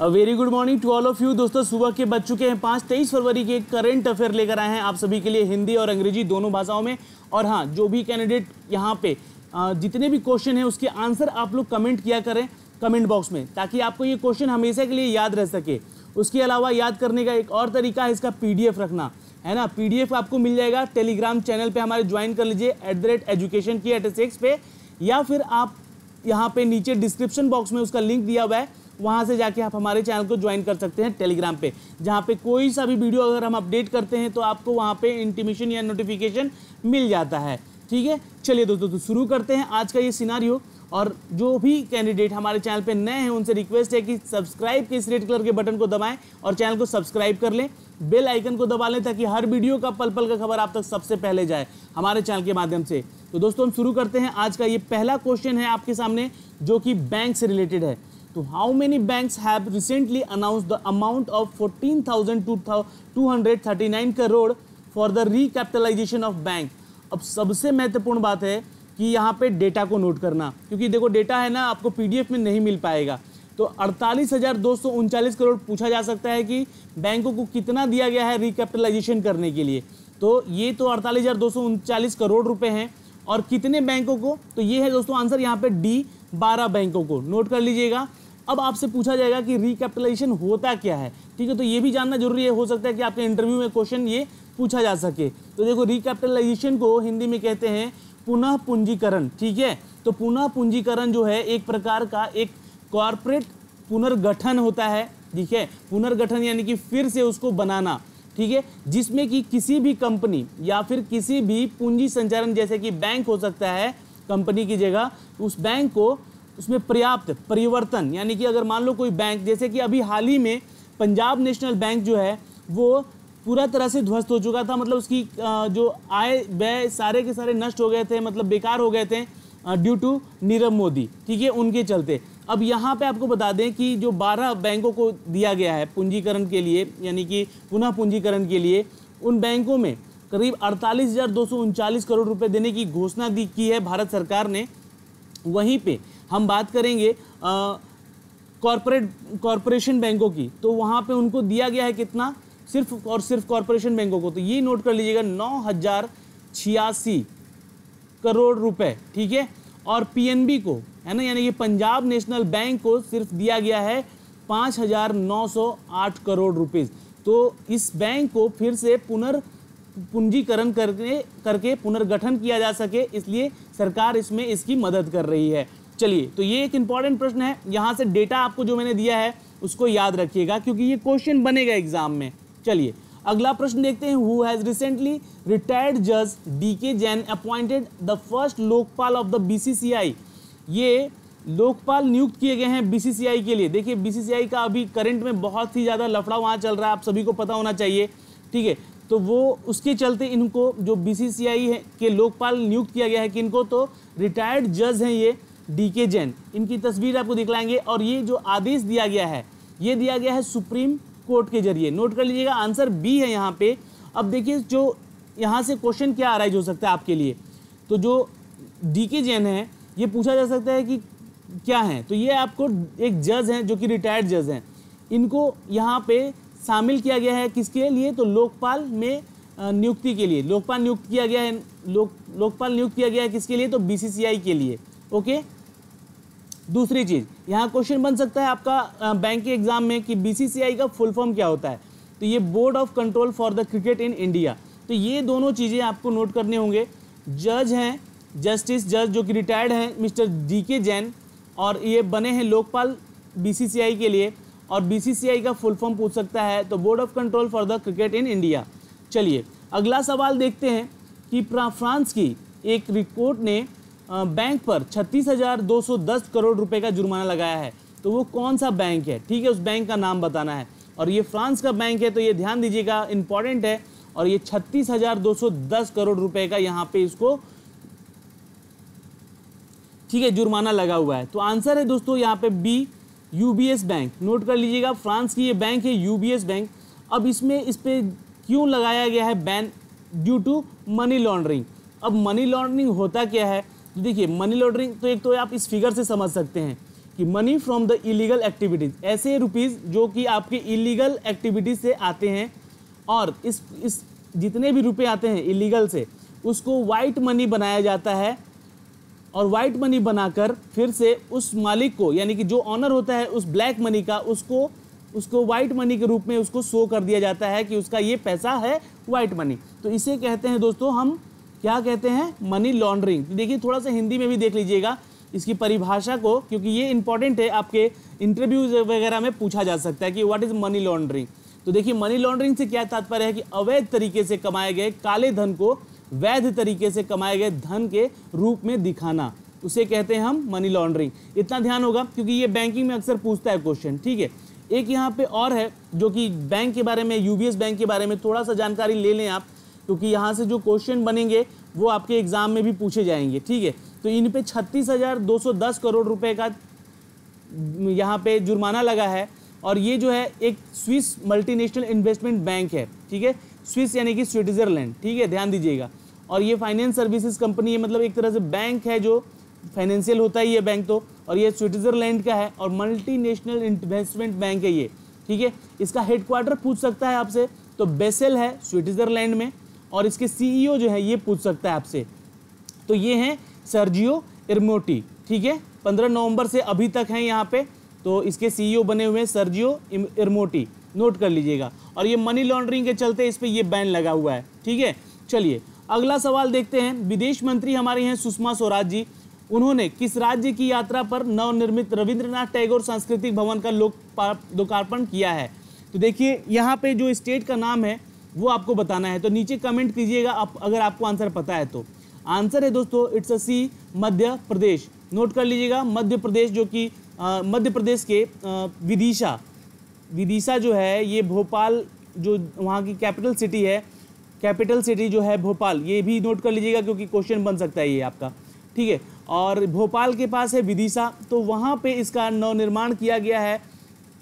Very good morning to all of you. दोस्तों सुबह के बज चुके हैं 5-23 फरवरी के करंट अफेयर लेकर आए हैं आप सभी के लिए हिंदी और अंग्रेजी दोनों भाषाओं में। और हाँ, जो भी कैंडिडेट यहाँ पे जितने भी क्वेश्चन हैं उसके आंसर आप लोग कमेंट किया करें कमेंट बॉक्स में, ताकि आपको ये क्वेश्चन हमेशा के लिए याद रह सके। उसके अलावा याद करने का एक और तरीका है इसका PDF रखना, है ना। PDF आपको मिल जाएगा टेलीग्राम चैनल पे हमारे ज्वाइन कर लीजिए @education पे, या फिर आप यहाँ पे नीचे डिस्क्रिप्शन बॉक्स में उसका लिंक दिया हुआ है, वहाँ से जाके आप हमारे चैनल को ज्वाइन कर सकते हैं टेलीग्राम पे, जहाँ पे कोई सा भी वीडियो अगर हम अपडेट करते हैं तो आपको वहाँ पे इंटीमेशन या नोटिफिकेशन मिल जाता है। ठीक है, चलिए दोस्तों तो शुरू करते हैं आज का ये सिनारियो। और जो भी कैंडिडेट हमारे चैनल पे नए हैं उनसे रिक्वेस्ट है कि सब्सक्राइब के इस रेड कलर के बटन को दबाएं और चैनल को सब्सक्राइब कर लें, बेल आइकन को दबा लें, ताकि हर वीडियो का पल पल का खबर आप तक सबसे पहले जाए हमारे चैनल के माध्यम से। तो दोस्तों हम शुरू करते हैं। आज का ये पहला क्वेश्चन है आपके सामने, जो कि बैंक से रिलेटेड है। तो how many banks have recently announced the amount of 14,239 crore for the recapitalisation of bank. अब सबसे महत्वपूर्ण बात है कि यहाँ पे डेटा को नोट करना, क्योंकि देखो डेटा है ना आपको PDF में नहीं मिल पाएगा। तो 48,239 करोड़ पूछा जा सकता है कि बैंकों को कितना दिया गया है रिकैपिटलाइजेशन करने के लिए। तो ये तो 48,239 करोड़ रुपए हैं। और कितने बैंकों को, तो ये है दोस्तों आंसर यहाँ पे D, 12 बैंकों को नोट कर लीजिएगा। अब आपसे पूछा जाएगा कि रिकैपिटलाइजेशन होता क्या है, ठीक है। तो ये भी जानना जरूरी है, हो सकता है कि आपके इंटरव्यू में क्वेश्चन ये पूछा जा सके। तो देखो रिकैपिटलाइजेशन को हिंदी में कहते हैं पुनः पूंजीकरण, ठीक है। तो पुनः पूंजीकरण जो है एक प्रकार का एक कॉर्पोरेट पुनर्गठन होता है, ठीक है। पुनर्गठन यानी कि फिर से उसको बनाना, ठीक है, जिसमें कि किसी भी कंपनी या फिर किसी भी पूंजी संचालन, जैसे कि बैंक हो सकता है कंपनी की जगह, उस बैंक को उसमें पर्याप्त परिवर्तन, यानी कि अगर मान लो कोई बैंक, जैसे कि अभी हाल ही में पंजाब नेशनल बैंक जो है वो पूरा तरह से ध्वस्त हो चुका था, मतलब उसकी जो आय व्यय सारे के सारे नष्ट हो गए थे, मतलब बेकार हो गए थे ड्यू टू नीरव मोदी, ठीक है, उनके चलते। अब यहाँ पे आपको बता दें कि जो 12 बैंकों को दिया गया है पूंजीकरण के लिए, यानी कि पुनः पूंजीकरण के लिए, उन बैंकों में करीब 48,239 करोड़ रुपए देने की घोषणा की है भारत सरकार ने। वहीं पे हम बात करेंगे कॉरपोरेशन बैंकों की, तो वहाँ पे उनको दिया गया है कितना, सिर्फ और सिर्फ कॉरपोरेशन बैंकों को, तो ये नोट कर लीजिएगा 9,086 करोड़ रुपए, ठीक है। और PNB को, है ना, यानी कि पंजाब नेशनल बैंक को सिर्फ दिया गया है 5,908 करोड़ रुपए। तो इस बैंक को फिर से पुनर्पूंजीकरण करके पुनर्गठन किया जा सके, इसलिए सरकार इसमें इसकी मदद कर रही है। चलिए, तो ये एक इंपॉर्टेंट प्रश्न है, यहाँ से डेटा आपको जो मैंने दिया है उसको याद रखिएगा, क्योंकि ये क्वेश्चन बनेगा एग्जाम में। चलिए अगला प्रश्न देखते हैं। हु हैज रिसेंटली रिटायर्ड जज DK Jain appointed the first Lokpal of the BCCI। ये लोकपाल नियुक्त किए गए हैं BCCI के लिए। देखिए BCCI का अभी करंट में बहुत ही ज़्यादा लफड़ा वहाँ चल रहा है, आप सभी को पता होना चाहिए, ठीक है। तो वो उसके चलते इनको जो BCCI है के लोकपाल नियुक्त किया गया है, किनको, तो रिटायर्ड जज हैं ये DK जैन। इनकी तस्वीर आपको दिखलाएंगे। और ये जो आदेश दिया गया है, ये दिया गया है सुप्रीम कोर्ट के जरिए। नोट कर लीजिएगा, आंसर B है यहाँ पे। अब देखिए जो यहाँ से क्वेश्चन क्या अराइज हो सकता है आपके लिए, तो जो DK जैन है ये पूछा जा सकता है कि क्या है, तो ये आपको एक जज हैं जो कि रिटायर्ड जज हैं, इनको यहाँ पे शामिल किया गया है किसके लिए, तो लोकपाल में नियुक्ति के लिए। लोकपाल नियुक्त किया गया है, लोकपाल नियुक्त किया गया है किसके लिए, तो BCCI के लिए। ओके, दूसरी चीज़ यहाँ क्वेश्चन बन सकता है आपका बैंक के एग्जाम में कि BCCI का फुल फॉर्म क्या होता है, तो ये board of control for the cricket in India. तो ये दोनों चीज़ें आपको नोट करने होंगे। जज हैं, जस्टिस जज जो कि रिटायर्ड हैं मिस्टर DK जैन, और ये बने हैं लोकपाल BCCI के लिए। और BCCI का फुल फॉर्म पूछ सकता है, तो board of control for the cricket in India. चलिए अगला सवाल देखते हैं कि फ्रांस की एक कोर्ट ने बैंक पर 36,210 करोड़ रुपए का जुर्माना लगाया है। तो वो कौन सा बैंक है, ठीक है, उस बैंक का नाम बताना है। और ये फ्रांस का बैंक है, तो ये ध्यान दीजिएगा, इंपॉर्टेंट है। और ये 36,210 करोड़ रुपए का यहाँ पे इसको, ठीक है, जुर्माना लगा हुआ है। तो आंसर है दोस्तों यहाँ पे B, UBS बैंक। नोट कर लीजिएगा, फ्रांस की ये बैंक है UBS बैंक। अब इसमें इस पे क्यों लगाया गया है ban, due to money laundering. अब मनी लॉन्ड्रिंग होता क्या है, देखिए मनी लॉन्ड्रिंग तो एक तो आप इस फिगर से समझ सकते हैं कि money from the illegal activities, ऐसे रुपीज़ जो कि आपके इलीगल एक्टिविटीज़ से आते हैं, और इस जितने भी रुपए आते हैं इलीगल से उसको वाइट मनी बनाया जाता है, और वाइट मनी बनाकर फिर से उस मालिक को, यानी कि जो ऑनर होता है उस ब्लैक मनी का, उसको वाइट मनी के रूप में उसको शो कर दिया जाता है कि उसका ये पैसा है वाइट मनी। तो इसे कहते हैं दोस्तों हम क्या कहते हैं, मनी लॉन्ड्रिंग। देखिए थोड़ा सा हिंदी में भी देख लीजिएगा इसकी परिभाषा को, क्योंकि ये इंपॉर्टेंट है, आपके इंटरव्यूज वगैरह में पूछा जा सकता है कि व्हाट इज मनी लॉन्ड्रिंग। तो देखिए मनी लॉन्ड्रिंग से क्या तात्पर्य है कि अवैध तरीके से कमाए गए काले धन को वैध तरीके से कमाए गए धन के रूप में दिखाना, उसे कहते हैं हम मनी लॉन्ड्रिंग। इतना ध्यान होगा क्योंकि ये बैंकिंग में अक्सर पूछता है क्वेश्चन, ठीक है। एक यहाँ पे और है जो कि बैंक के बारे में, यूबीएस बैंक के बारे में थोड़ा सा जानकारी ले लें आप, क्योंकि यहाँ से जो क्वेश्चन बनेंगे वो आपके एग्जाम में भी पूछे जाएंगे, ठीक है। तो इन पे 36,210 करोड़ रुपए का यहाँ पे जुर्माना लगा है, और ये जो है एक स्विस मल्टीनेशनल इन्वेस्टमेंट बैंक है, ठीक है। स्विस यानी कि स्विट्जरलैंड, ठीक है, ध्यान दीजिएगा। और ये फाइनेंस सर्विसेज कंपनी है, मतलब एक तरह से बैंक है जो फाइनेंशियल होता है ये बैंक तो, और ये स्विट्जरलैंड का है और मल्टीनेशनल इन्वेस्टमेंट बैंक है ये, ठीक है। इसका हेडक्वार्टर पूछ सकता है आपसे, तो बेसेल है स्विट्जरलैंड में, और इसके सीईओ जो है ये पूछ सकता है आपसे, तो ये हैं सर्जियो इरमोटी, ठीक है। 15 नवंबर से अभी तक हैं यहाँ पे, तो इसके सीईओ बने हुए हैं सर्जियो इरमोटी, नोट कर लीजिएगा। और ये मनी लॉन्ड्रिंग के चलते इस पर ये बैन लगा हुआ है, ठीक है। चलिए अगला सवाल देखते हैं। विदेश मंत्री हमारे हैं सुषमा स्वराज जी, उन्होंने किस राज्य की यात्रा पर नवनिर्मित रविंद्रनाथ टैगोर सांस्कृतिक भवन का लोकार्पण किया है? तो देखिए यहाँ पे जो स्टेट का नाम है वो आपको बताना है, तो नीचे कमेंट कीजिएगा आप अगर आपको आंसर पता है तो। आंसर है दोस्तों it's a C, Madhya Pradesh, note कर लीजिएगा। मध्य प्रदेश, जो कि मध्य प्रदेश के विदिशा जो है ये भोपाल, जो वहाँ की कैपिटल सिटी है, कैपिटल सिटी जो है भोपाल, ये भी नोट कर लीजिएगा क्योंकि क्वेश्चन बन सकता है ये आपका, ठीक है। और भोपाल के पास है विदिशा, तो वहाँ पे इसका नवनिर्माण किया गया है,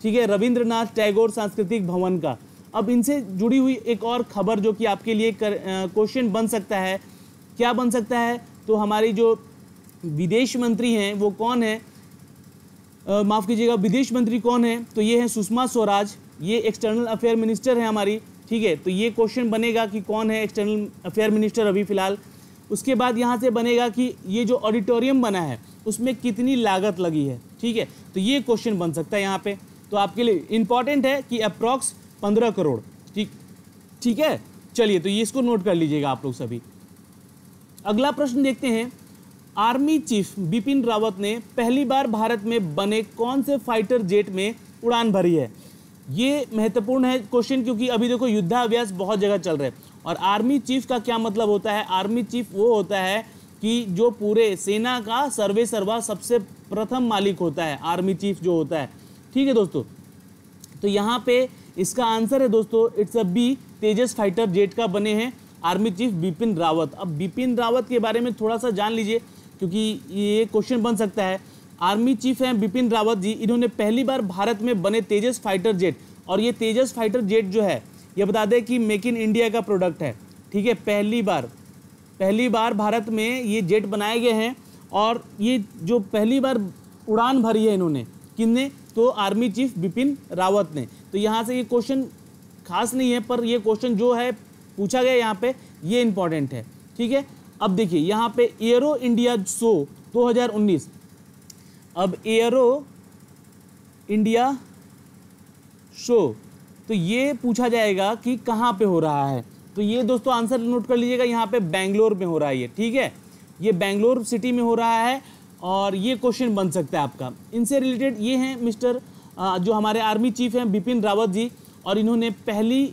ठीक है, रविंद्रनाथ टैगोर सांस्कृतिक भवन का। अब इनसे जुड़ी हुई एक और खबर जो कि आपके लिए क्वेश्चन बन सकता है, क्या बन सकता है, तो हमारी जो विदेश मंत्री हैं वो कौन है, माफ़ कीजिएगा, विदेश मंत्री कौन है, तो ये है सुषमा स्वराज, ये एक्सटर्नल अफेयर मिनिस्टर है हमारी, ठीक है। तो ये क्वेश्चन बनेगा कि कौन है एक्सटर्नल अफेयर मिनिस्टर अभी फिलहाल। उसके बाद यहाँ से बनेगा कि ये जो ऑडिटोरियम बना है उसमें कितनी लागत लगी है, ठीक है। तो ये क्वेश्चन बन सकता है यहाँ पे, तो आपके लिए इंपॉर्टेंट है कि अप्रॉक्स 15 करोड़, ठीक है। चलिए तो ये इसको नोट कर लीजिएगा आप लोग सभी। अगला प्रश्न देखते हैं। आर्मी चीफ बिपिन रावत ने पहली बार भारत में बने कौन से फाइटर जेट में उड़ान भरी है? ये महत्वपूर्ण है क्वेश्चन, क्योंकि अभी देखो युद्धाभ्यास बहुत जगह चल रहे हैं। और आर्मी चीफ का क्या मतलब होता है? आर्मी चीफ वो होता है कि जो पूरे सेना का सर्वे सर्वा सबसे प्रथम मालिक होता है, आर्मी चीफ जो होता है, ठीक है दोस्तों। तो यहाँ पे इसका आंसर है दोस्तों it's a B, Tejas fighter jet का बने हैं आर्मी चीफ बिपिन रावत। अब बिपिन रावत के बारे में थोड़ा सा जान लीजिए क्योंकि ये क्वेश्चन बन सकता है। आर्मी चीफ हैं बिपिन रावत जी, इन्होंने पहली बार भारत में बने तेजस फाइटर जेट, और ये तेजस फाइटर जेट जो है ये बता दें कि मेक इन इंडिया का प्रोडक्ट है, ठीक है। पहली बार भारत में ये जेट बनाए गए हैं, और ये जो पहली बार उड़ान भरी है इन्होंने, किसने? तो आर्मी चीफ बिपिन रावत ने। तो यहाँ से ये क्वेश्चन खास नहीं है, पर ये क्वेश्चन जो है पूछा गया यहाँ पे ये इंपॉर्टेंट है, ठीक है। अब देखिए यहाँ पे एरो इंडिया शो 2019, अब एरो इंडिया शो, तो ये पूछा जाएगा कि कहाँ पे हो रहा है। तो ये दोस्तों आंसर नोट कर लीजिएगा, यहाँ पे बेंगलोर में हो रहा है ये, ठीक है। ये बेंगलोर सिटी में हो रहा है, और ये क्वेश्चन बन सकता है आपका। इनसे रिलेटेड ये हैं मिस्टर जो हमारे आर्मी चीफ हैं बिपिन रावत जी, और इन्होंने पहली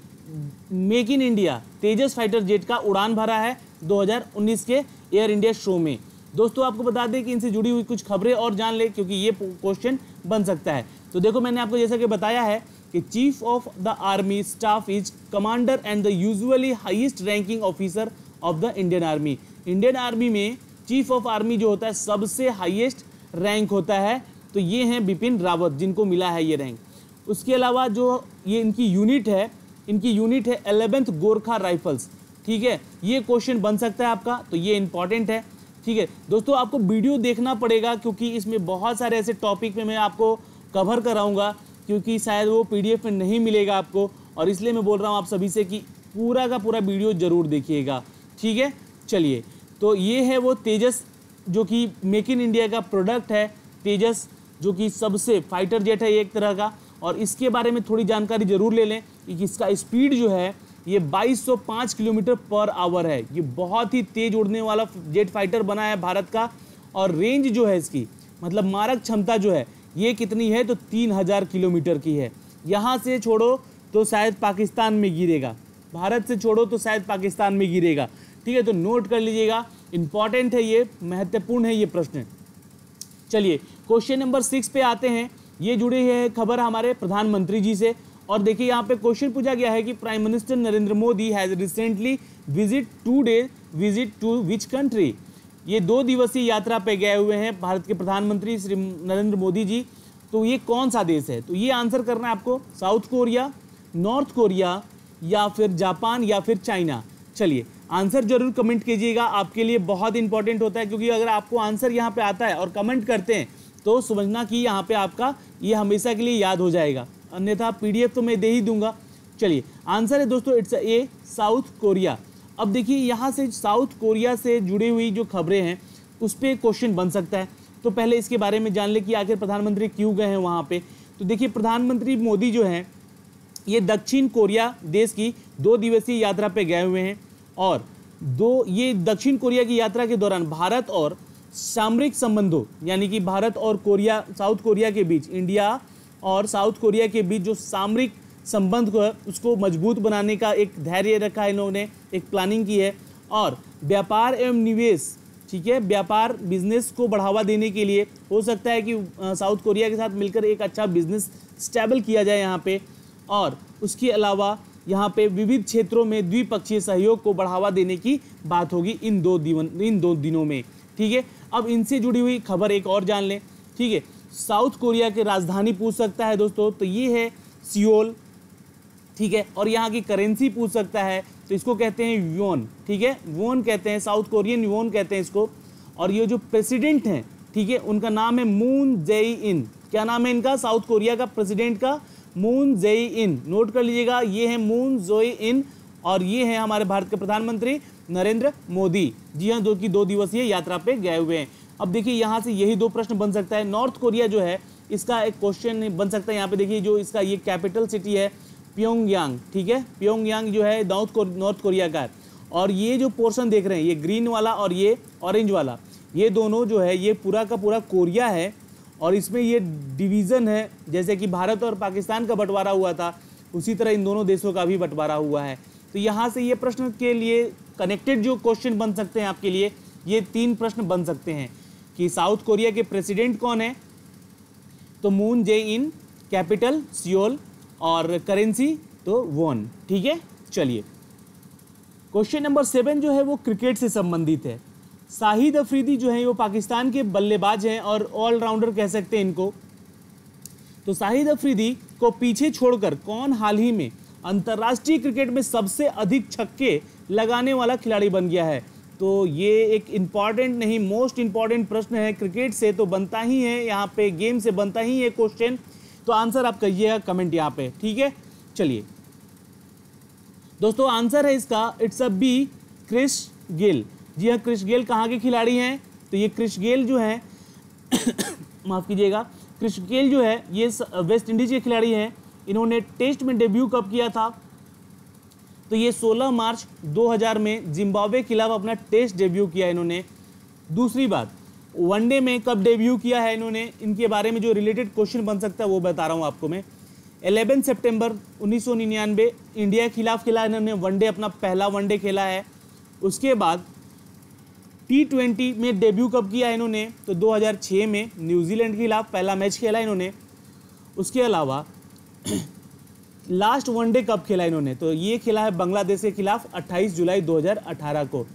make in India Tejas fighter jet का उड़ान भरा है 2019 के एयर इंडिया शो में। दोस्तों आपको बता दें कि इनसे जुड़ी हुई कुछ खबरें और जान ले, क्योंकि ये क्वेश्चन बन सकता है। तो देखो मैंने आपको जैसा कि बताया है कि chief of the army staff is commander and the usually highest ranking officer of the Indian army. Indian army में चीफ ऑफ आर्मी जो होता है सबसे हाईएस्ट रैंक होता है, तो ये हैं बिपिन रावत जिनको मिला है ये रैंक। उसके अलावा जो ये इनकी यूनिट है 11th गोरखा राइफल्स, ठीक है। ये क्वेश्चन बन सकता है आपका, तो ये इंपॉर्टेंट है। ठीक है दोस्तों, आपको वीडियो देखना पड़ेगा क्योंकि इसमें बहुत सारे ऐसे टॉपिक पे मैं आपको कवर कराऊंगा, क्योंकि शायद वो पीडीएफ में नहीं मिलेगा आपको, और इसलिए मैं बोल रहा हूँ आप सभी से कि पूरा का पूरा वीडियो ज़रूर देखिएगा। ठीक है, चलिए, तो ये है वो तेजस जो कि मेक इन इंडिया का प्रोडक्ट है। तेजस जो कि सबसे फाइटर जेट है एक तरह का, और इसके बारे में थोड़ी जानकारी ज़रूर ले लें कि इसका स्पीड जो है ये 2205 किलोमीटर पर आवर है। ये बहुत ही तेज़ उड़ने वाला जेट फाइटर बना है भारत का, और रेंज जो है इसकी मतलब मारक क्षमता जो है ये कितनी है तो 3000 किलोमीटर की है। यहाँ से छोड़ो तो शायद पाकिस्तान में गिरेगा, भारत से छोड़ो तो शायद पाकिस्तान में गिरेगा। ठीक है, तो नोट कर लीजिएगा, इंपॉर्टेंट है ये, महत्वपूर्ण है ये प्रश्न। चलिए क्वेश्चन नंबर 6 पे आते हैं। ये जुड़े हैं खबर हमारे प्रधानमंत्री जी से, और देखिए यहाँ पे क्वेश्चन पूछा गया है कि prime minister Narendra Modi has recently visit to which country. ये 2 दिवसीय यात्रा पे गए हुए हैं भारत के प्रधानमंत्री श्री नरेंद्र मोदी जी। तो ये कौन सा देश है, तो ये आंसर करना है आपको, साउथ कोरिया, नॉर्थ कोरिया, या फिर जापान, या फिर चाइना। चलिए आंसर जरूर कमेंट कीजिएगा, आपके लिए बहुत इंपॉर्टेंट होता है, क्योंकि अगर आपको आंसर यहाँ पे आता है और कमेंट करते हैं तो समझना कि यहाँ पे आपका ये हमेशा के लिए याद हो जाएगा, अन्यथा पीडीएफ तो मैं दे ही दूंगा। चलिए आंसर है दोस्तों इट्स ए साउथ कोरिया। अब देखिए यहाँ से साउथ कोरिया से जुड़ी हुई जो खबरें हैं उस पर क्वेश्चन बन सकता है, तो पहले इसके बारे में जान ले कि आखिर प्रधानमंत्री क्यों गए हैं वहाँ पे। तो देखिए प्रधानमंत्री मोदी जो हैं ये दक्षिण कोरिया देश की 2 दिवसीय यात्रा पे गए हुए हैं, और ये दक्षिण कोरिया की यात्रा के दौरान भारत और सामरिक संबंधों, यानी कि भारत और कोरिया, साउथ कोरिया के बीच, इंडिया और साउथ कोरिया के बीच जो सामरिक संबंध को है उसको मजबूत बनाने का एक धैर्य रखा है इन्होंने, एक प्लानिंग की है, और व्यापार एवं निवेश, ठीक है, व्यापार बिजनेस को बढ़ावा देने के लिए हो सकता है कि साउथ कोरिया के साथ मिलकर एक अच्छा बिजनेस स्टेबल किया जाए यहाँ पे, और उसके अलावा यहाँ पे विविध क्षेत्रों में द्विपक्षीय सहयोग को बढ़ावा देने की बात होगी इन दो दिनों में। ठीक है, अब इनसे जुड़ी हुई खबर एक और जान लें। ठीक है, साउथ कोरिया की राजधानी पूछ सकता है दोस्तों, तो ये है सियोल। ठीक है, और यहाँ की करेंसी पूछ सकता है, तो इसको कहते हैं वॉन। ठीक है, वॉन कहते हैं, साउथ कोरियन वॉन कहते हैं इसको। और ये जो प्रेसिडेंट हैं, ठीक है, उनका नाम है मून जेई इन। क्या नाम है इनका, साउथ कोरिया का प्रेसिडेंट का, मून जेई इन। नोट कर लीजिएगा, ये है मून जेई इन, और ये है हमारे भारत के प्रधानमंत्री नरेंद्र मोदी। जी हाँ, 2 दिवसीय यात्रा पे गए हुए हैं। अब देखिए यहाँ से यही 2 प्रश्न बन सकता है। नॉर्थ कोरिया जो है इसका एक क्वेश्चन बन सकता है। यहाँ पे देखिए जो इसका ये कैपिटल सिटी है प्योंगयांग। ठीक है, प्योंगयांग जो है नॉर्थ कोरिया का है, और ये जो पोर्शन देख रहे हैं ये ग्रीन वाला और ये ऑरेंज वाला, ये दोनों जो है ये पूरा का पूरा कोरिया है, और इसमें ये डिवीज़न है, जैसे कि भारत और पाकिस्तान का बंटवारा हुआ था उसी तरह इन दोनों देशों का भी बंटवारा हुआ है। तो यहाँ से ये प्रश्न के लिए कनेक्टेड जो क्वेश्चन बन सकते हैं आपके लिए, ये 3 प्रश्न बन सकते हैं कि साउथ कोरिया के प्रेसिडेंट कौन है, तो मून जे इन, कैपिटल सियोल, और करेंसी तो वॉन। ठीक है, चलिए क्वेश्चन नंबर 7 जो है वो क्रिकेट से संबंधित है। शाहिद अफरीदी जो है वो पाकिस्तान के बल्लेबाज हैं और ऑलराउंडर कह सकते हैं इनको। तो शाहिद अफरीदी को पीछे छोड़कर कौन हाल ही में अंतर्राष्ट्रीय क्रिकेट में सबसे अधिक छक्के लगाने वाला खिलाड़ी बन गया है। तो ये एक इम्पॉर्टेंट नहीं, मोस्ट इम्पॉर्टेंट प्रश्न है, क्रिकेट से तो बनता ही है, यहाँ पे गेम से बनता ही है क्वेश्चन। तो आंसर आप कहिएगा कमेंट यहाँ पे। ठीक है, चलिए दोस्तों आंसर है इसका it's a B, Chris Gayle. जी हाँ, क्रिस गेल कहाँ के खिलाड़ी हैं, तो ये क्रिस गेल जो है माफ़ कीजिएगा, क्रिस गेल जो है ये वेस्ट इंडीज के खिलाड़ी हैं। इन्होंने टेस्ट में डेब्यू कब किया था, तो ये 16 मार्च 2000 में जिम्बाब्वे के खिलाफ अपना टेस्ट डेब्यू किया इन्होंने। दूसरी बात, वनडे में कब डेब्यू किया है इन्होंने, इनके बारे में जो रिलेटेड क्वेश्चन बन सकता है वो बता रहा हूँ आपको मैं। 11 सितंबर 1999 इंडिया के खिलाफ खेला इन्होंने वनडे, अपना पहला वनडे खेला है। उसके बाद T20 में डेब्यू कब किया है इन्होंने, तो 2006 में न्यूजीलैंड के खिलाफ पहला मैच खेला इन्होंने। उसके अलावा लास्ट वनडे कब खेला इन्होंने, तो ये खेला है बांग्लादेश के खिलाफ 28 जुलाई 2018 को।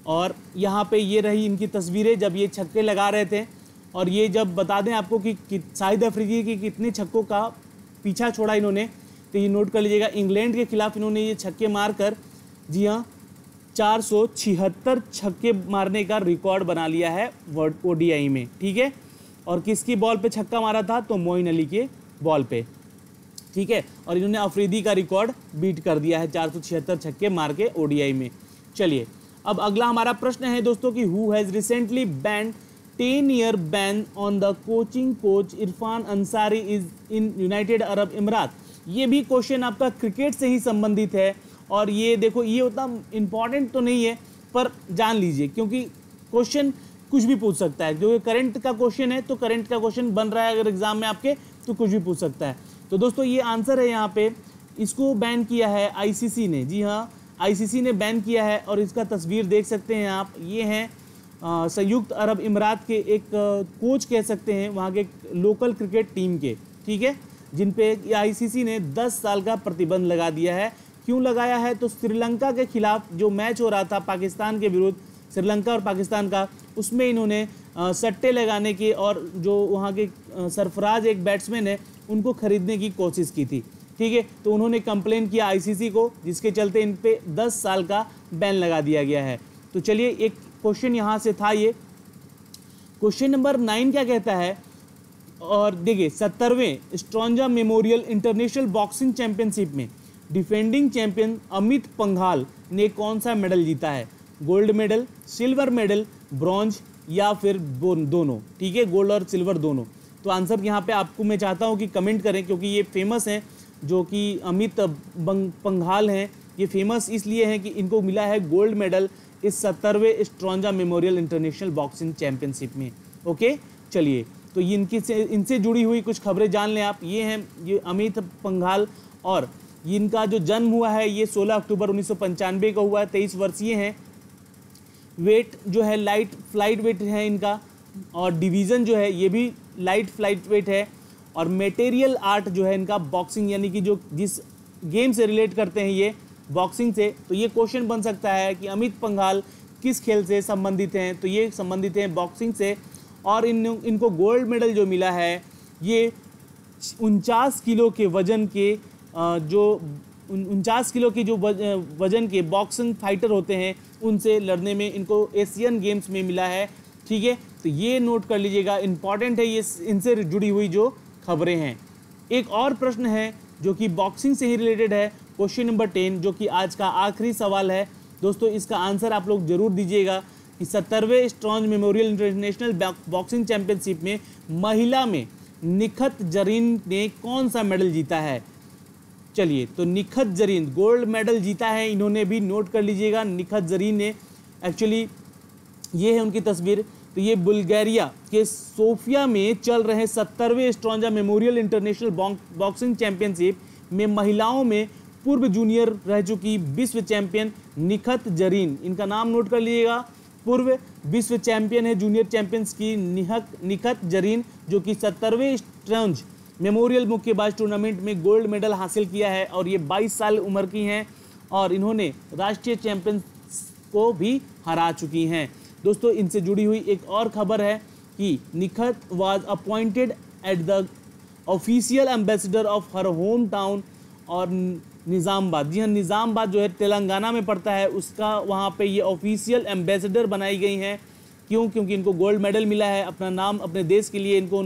और यहाँ पे ये रही इनकी तस्वीरें जब ये छक्के लगा रहे थे। और ये जब बता दें आपको कि शाहिद अफरीदी की कितने छक्कों का पीछा छोड़ा इन्होंने, तो ये नोट कर लीजिएगा। इंग्लैंड के खिलाफ इन्होंने ये छक्के मारकर, जी हाँ, 476 छक्के मारने का रिकॉर्ड बना लिया है ओडीआई में, ठीक है। और किसकी बॉल पे छक्का मारा था, तो मोइन अली के बॉल पे, ठीक है। और इन्होंने अफरीदी का रिकॉर्ड बीट कर दिया है 476 छक्के मार के ओडीआई में। चलिए अब अगला हमारा प्रश्न है दोस्तों कि who has recently banned 10-year ban on the coaching coach Irfan Ansari is in United Arab Emirates. ये भी क्वेश्चन आपका क्रिकेट से ही संबंधित है और ये देखो ये उतना इम्पॉर्टेंट तो नहीं है पर जान लीजिए क्योंकि क्वेश्चन कुछ भी पूछ सकता है, क्योंकि करंट का क्वेश्चन है तो करंट का क्वेश्चन बन रहा है अगर एग्जाम में आपके तो कुछ भी पूछ सकता है। तो दोस्तों ये आंसर है यहाँ पे, इसको बैन किया है आईसीसी ने, जी हाँ आईसीसी ने बैन किया है और इसका तस्वीर देख सकते हैं आप। ये हैं संयुक्त अरब इमरात के एक कोच कह सकते हैं वहाँ के लोकल क्रिकेट टीम के, ठीक है, जिन पे आईसीसी ने 10 साल का प्रतिबंध लगा दिया है। क्यों लगाया है, तो श्रीलंका के खिलाफ जो मैच हो रहा था पाकिस्तान के विरुद्ध, श्रीलंका और पाकिस्तान का, उसमें इन्होंने सट्टे लगाने की और जो वहाँ के सरफराज एक बैट्समैन है उनको खरीदने की कोशिश की थी, ठीक है। तो उन्होंने कंप्लेन किया आईसीसी को, जिसके चलते इन पे 10 साल का बैन लगा दिया गया है। तो चलिए एक क्वेश्चन यहाँ से था, ये क्वेश्चन नंबर 9 क्या कहता है, और देखिए 70वें स्ट्रॉन्जा मेमोरियल इंटरनेशनल बॉक्सिंग चैंपियनशिप में डिफेंडिंग चैंपियन अमित पंघाल ने कौन सा मेडल जीता है, gold medal, silver medal, bronze या फिर दोनों, ठीक है, गोल्ड और सिल्वर दोनों। तो आंसर यहाँ पे आपको मैं चाहता हूँ कि कमेंट करें क्योंकि ये फेमस हैं, जो कि अमित पंघाल हैं, ये फेमस इसलिए हैं कि इनको मिला है गोल्ड मेडल इस 70वें स्ट्रॉन्जा मेमोरियल इंटरनेशनल बॉक्सिंग चैंपियनशिप में। ओके चलिए, तो ये इनसे जुड़ी हुई कुछ खबरें जान लें आप। ये हैं ये अमित पंघाल और इनका जो जन्म हुआ है ये 16 अक्टूबर 1995 को हुआ है, 23 वर्षीय हैं। वेट जो है लाइट फ्लाइट वेट है इनका, और डिवीज़न जो है ये भी लाइट फ्लाइट वेट है। और मटेरियल आर्ट जो है इनका बॉक्सिंग, यानी कि जो जिस गेम से रिलेट करते हैं ये बॉक्सिंग से। तो ये क्वेश्चन बन सकता है कि अमित पंघाल किस खेल से संबंधित हैं, तो ये संबंधित हैं बॉक्सिंग से। और इनको गोल्ड मेडल जो मिला है ये 49 किलो के वजन के जो 49 किलो की जो वजन के बॉक्सिंग फाइटर होते हैं उनसे लड़ने में इनको एशियन गेम्स में मिला है, ठीक है। तो ये नोट कर लीजिएगा, इंपॉर्टेंट है ये, इनसे जुड़ी हुई जो खबरें हैं। एक और प्रश्न है जो कि बॉक्सिंग से ही रिलेटेड है, क्वेश्चन नंबर 10, जो कि आज का आखिरी सवाल है दोस्तों। इसका आंसर आप लोग जरूर दीजिएगा कि 70वें स्ट्रॉन्ज मेमोरियल इंटरनेशनल बॉक्सिंग चैंपियनशिप में महिला में निखत जरीन ने कौन सा मेडल जीता है। चलिए, तो निखत जरीन गोल्ड मेडल जीता है, इन्होंने भी नोट कर लीजिएगा। निखत जरीन ने एक्चुअली ये है उनकी तस्वीर। तो ये बुल्गारिया के सोफिया में चल रहे 70वें स्ट्रॉन्जा मेमोरियल इंटरनेशनल बॉक्सिंग चैंपियनशिप में महिलाओं में पूर्व जूनियर रह चुकी विश्व चैंपियन निखत जरीन, इनका नाम नोट कर लीजिएगा। पूर्व विश्व चैंपियन है जूनियर चैंपियंस की निखत जरीन, जो कि 70वें स्ट्रॉन्ज मेमोरियल मुक्केबाज टूर्नामेंट में गोल्ड मेडल हासिल किया है और ये 22 साल उम्र की हैं और इन्होंने राष्ट्रीय चैंपियन को भी हरा चुकी हैं। दोस्तों इनसे जुड़ी हुई एक और खबर है कि Nikhat was appointed at the official ambassador of her home town और निज़ामाबाद, जी हाँ निज़ामाबाद जो है तेलंगाना में पड़ता है, उसका वहाँ पे ये ऑफिशियल एम्बेसडर बनाई गई हैं। क्यों? क्योंकि इनको गोल्ड मेडल मिला है, अपना नाम अपने देश के लिए इनको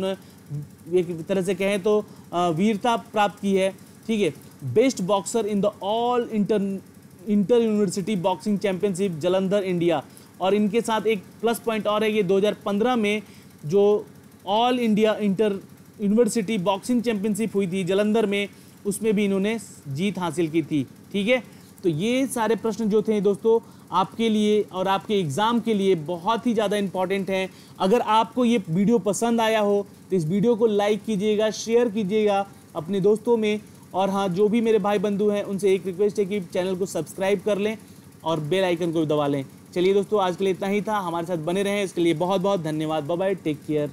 एक तरह से कहें तो वीरता प्राप्त की है, ठीक है। Best boxer in the all inter university boxing championship Jalandhar India, और इनके साथ एक प्लस पॉइंट और है, ये 2015 में जो all India inter university boxing championship हुई थी जलंधर में, उसमें भी इन्होंने जीत हासिल की थी, ठीक है। तो ये सारे प्रश्न जो थे दोस्तों आपके लिए और आपके एग्ज़ाम के लिए बहुत ही ज़्यादा इम्पॉर्टेंट हैं। अगर आपको ये वीडियो पसंद आया हो तो इस वीडियो को लाइक कीजिएगा, शेयर कीजिएगा अपने दोस्तों में, और हाँ जो भी मेरे भाई बंधु हैं उनसे एक रिक्वेस्ट है कि चैनल को सब्सक्राइब कर लें और बेल आइकन को भी दबा लें। चलिए दोस्तों आज के लिए इतना ही था, हमारे साथ बने रहें इसके लिए बहुत बहुत धन्यवाद। Bye bye, take care.